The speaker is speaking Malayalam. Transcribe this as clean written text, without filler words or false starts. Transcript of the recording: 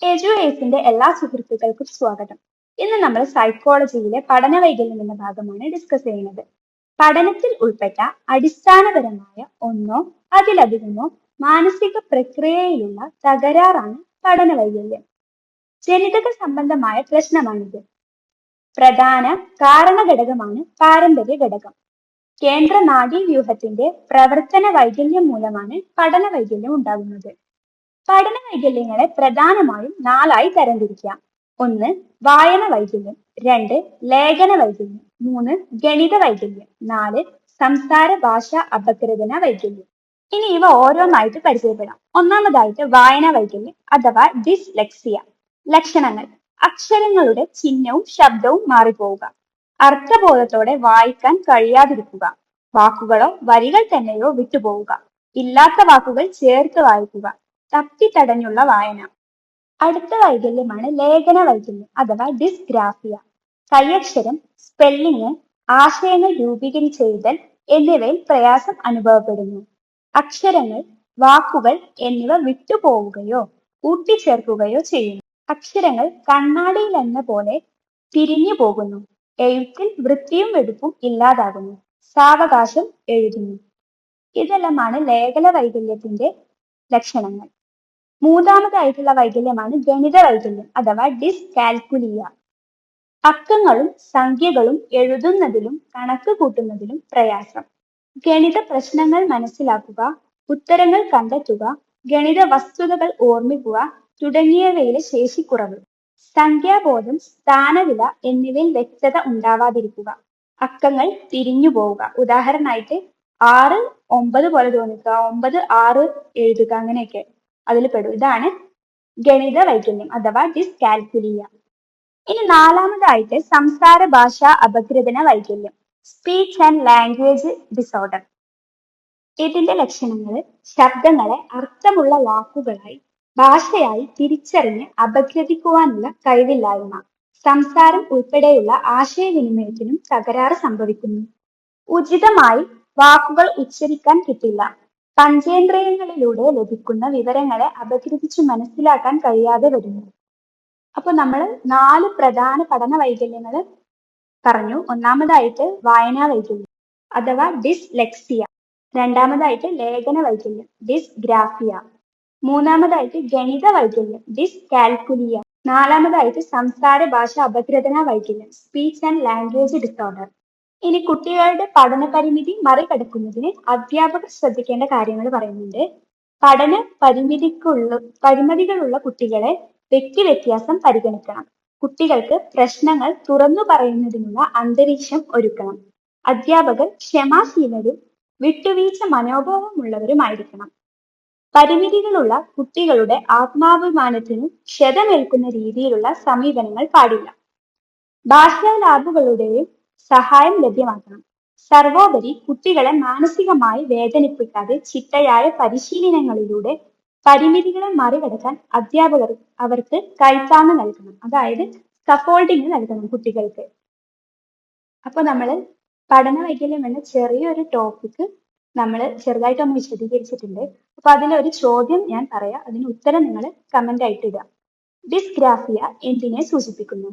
എജുവേസിന്റെ എല്ലാ സുഹൃത്തുക്കൾക്കും സ്വാഗതം. ഇന്ന് നമ്മൾ സൈക്കോളജിയിലെ പഠന വൈകല്യം എന്ന ഭാഗമാണ് ഡിസ്കസ് ചെയ്യുന്നത്. പഠനത്തിൽ ഉൾപ്പെട്ട അടിസ്ഥാനപരമായ ഒന്നോ അതിലധികമോ മാനസിക പ്രക്രിയയിലുള്ള തകരാറാണ് പഠന വൈകല്യം. ജനിതക സംബന്ധമായ പ്രശ്നമാണിത്. പ്രധാന കാരണ ഘടകമാണ് പാരമ്പര്യ ഘടകം. കേന്ദ്ര നാഡീവ്യൂഹത്തിന്റെ പ്രവർത്തന വൈകല്യം മൂലമാണ് പഠന വൈകല്യം ഉണ്ടാകുന്നത്. പഠന വൈകല്യങ്ങളെ പ്രധാനമായും 4 ആയി തരംതിരിക്കാം. 1 വായന വൈകല്യം, 2 ലേഖന വൈകല്യം, 3 ഗണിത വൈകല്യം, 4 സംസാര ഭാഷ അപഗ്രഥന വൈകല്യം. ഇനി ഇവ ഓരോന്നായിട്ട് പരിചയപ്പെടാം. ഒന്നാമതായിട്ട് വായന വൈകല്യം അഥവാ ഡിസ്ലെക്സിയ. ലക്ഷണങ്ങൾ: അക്ഷരങ്ങളുടെ ചിഹ്നവും ശബ്ദവും മാറിപ്പോവുക, അർത്ഥബോധത്തോടെ വായിക്കാൻ കഴിയാതിരിക്കുക, വാക്കുകളോ വരികൾ തന്നെയോ വിട്ടുപോവുക, ഇല്ലാത്ത വാക്കുകൾ ചേർത്ത് വായിക്കുക, തപ്പിത്തടഞ്ഞുള്ള വായന. അടുത്ത വൈകല്യമാണ് ലേഖന വൈകല്യം അഥവാ ഡിസ്ഗ്രാഫിയ. കൈയക്ഷരം, സ്പെല്ലിംഗ്, ആശയങ്ങൾ രൂപീകരിച്ചെഴുതൽ എന്നിവയിൽ പ്രയാസം അനുഭവപ്പെടുന്നു. അക്ഷരങ്ങൾ, വാക്കുകൾ എന്നിവ വിട്ടുപോവുകയോ കൂട്ടിച്ചേർക്കുകയോ ചെയ്യുന്നു. അക്ഷരങ്ങൾ കണ്ണാടിയിൽ എന്ന പോലെ തിരിഞ്ഞു പോകുന്നു. എഴുത്തിൽ വൃത്തിയും വെടുപ്പും ഇല്ലാതാകുന്നു. സാവകാശം എഴുതുന്നു. ഇതെല്ലാമാണ് ലേഖന വൈകല്യത്തിന്റെ ലക്ഷണങ്ങൾ. മൂന്നാമതായിട്ടുള്ള വൈകല്യമാണ് ഗണിത വൈകല്യം അഥവാ ഡിസ്കാൽക്കുലിയ. അക്കങ്ങളും സംഖ്യകളും എഴുതുന്നതിലും കണക്ക് കൂട്ടുന്നതിലും പ്രയാസം. ഗണിത പ്രശ്നങ്ങൾ മനസ്സിലാക്കുക, ഉത്തരങ്ങൾ കണ്ടെത്തുക, ഗണിത വസ്തുതകൾ ഓർമ്മിക്കുക തുടങ്ങിയവയിലെ ശേഷിക്കുറവ്. സംഖ്യാബോധം, സ്ഥാനവില എന്നിവയിൽ വ്യക്തത ഉണ്ടാവാതിരിക്കുക. അക്കങ്ങൾ തിരിഞ്ഞു പോവുക. ഉദാഹരണമായിട്ട് 6 9 പോലെ തോന്നിക്കുക, 9 6 എഴുതുക, അങ്ങനെയൊക്കെ അതിൽ പെടും. ഇതാണ് ഗണിത വൈകല്യം അഥവാ ഡിസ്കാൽക്കുലിയ. ഇനി നാലാമതായിട്ട് സംസാര ഭാഷ അപഗ്രഥന വൈകല്യം, സ്പീച്ച് ആൻഡ് ലാംഗ്വേജ് ഡിസോർഡർ. ഇതിന്റെ ലക്ഷണങ്ങൾ: ശബ്ദങ്ങളെ അർത്ഥമുള്ള വാക്കുകളായി ഭാഷയായി തിരിച്ചറിഞ്ഞ് അപഗ്രഥിക്കുവാനുള്ള കഴിവില്ലായ്മ. സംസാരം ഉൾപ്പെടെയുള്ള ആശയവിനിമയത്തിനും തകരാറ് സംഭവിക്കുന്നു. ഉചിതമായി വാക്കുകൾ ഉച്ചരിക്കാൻ കിട്ടില്ല. പഞ്ചേന്ദ്രിയങ്ങളിലൂടെ ലഭിക്കുന്ന വിവരങ്ങളെ അപഗ്രഥിച്ചു മനസ്സിലാക്കാൻ കഴിയാതെ വരുന്നു. അപ്പൊ നമ്മൾ 4 പ്രധാന പഠന വൈകല്യങ്ങൾ പറഞ്ഞു. ഒന്നാമതായിട്ട് വായനാ വൈകല്യം അഥവാ ഡിസ്ലെക്സിയ, രണ്ടാമതായിട്ട് ലേഖന വൈകല്യം ഡിസ്ഗ്രാഫിയ, മൂന്നാമതായിട്ട് ഗണിത വൈകല്യം ഡിസ്കാൽക്കുലിയ, നാലാമതായിട്ട് സംസാര ഭാഷ അപഗ്രഥന വൈകല്യം സ്പീച്ച് ആൻഡ് ലാംഗ്വേജ് ഡിസോർഡർ. ഇനി കുട്ടികളുടെ പഠന പരിമിതി മറികടക്കുന്നതിന് അധ്യാപകർ ശ്രദ്ധിക്കേണ്ട കാര്യങ്ങൾ പറയുന്നുണ്ട്. പഠന പരിമിതികളുള്ള കുട്ടികളെ വ്യക്തി വ്യത്യാസം പരിഗണിക്കണം. കുട്ടികൾക്ക് പ്രശ്നങ്ങൾ തുറന്നു പറയുന്നതിനുള്ള അന്തരീക്ഷം ഒരുക്കണം. അധ്യാപകർ ക്ഷമാശീലരും വിട്ടുവീഴ്ച മനോഭാവമുള്ളവരുമായിരിക്കണം. പരിമിതികളുള്ള കുട്ടികളുടെ ആത്മാഭിമാനത്തിനു ക്ഷതമേൽക്കുന്ന രീതിയിലുള്ള സമീപനങ്ങൾ പാടില്ല. ഭാഷാ ലാബുകളുടെയും സഹായം ലഭ്യമാക്കണം. സർവോപരി കുട്ടികളെ മാനസികമായി വേദനിപ്പിക്കാതെ ചിട്ടയായ പരിശീലനങ്ങളിലൂടെ പരിമിതികളെ മറികടക്കാൻ അധ്യാപകർ അവർക്ക് കൈത്താങ്ങ് നൽകണം. അതായത് സ്കഫോൾഡിങ് നൽകണം കുട്ടികൾക്ക്. അപ്പൊ നമ്മൾ പഠന വൈകല്യം എന്ന ചെറിയൊരു ടോപ്പിക് നമ്മൾ ചെറുതായിട്ടൊന്ന് വിശദീകരിച്ചിട്ടുണ്ട്. അപ്പൊ അതിലൊരു ചോദ്യം ഞാൻ പറയാം, അതിന് ഉത്തരം നിങ്ങൾ കമന്റ് ആയിട്ട് ഇടുക. ഡിസ്ഗ്രാഫിയ എന്തിനെ സൂചിപ്പിക്കുന്നു?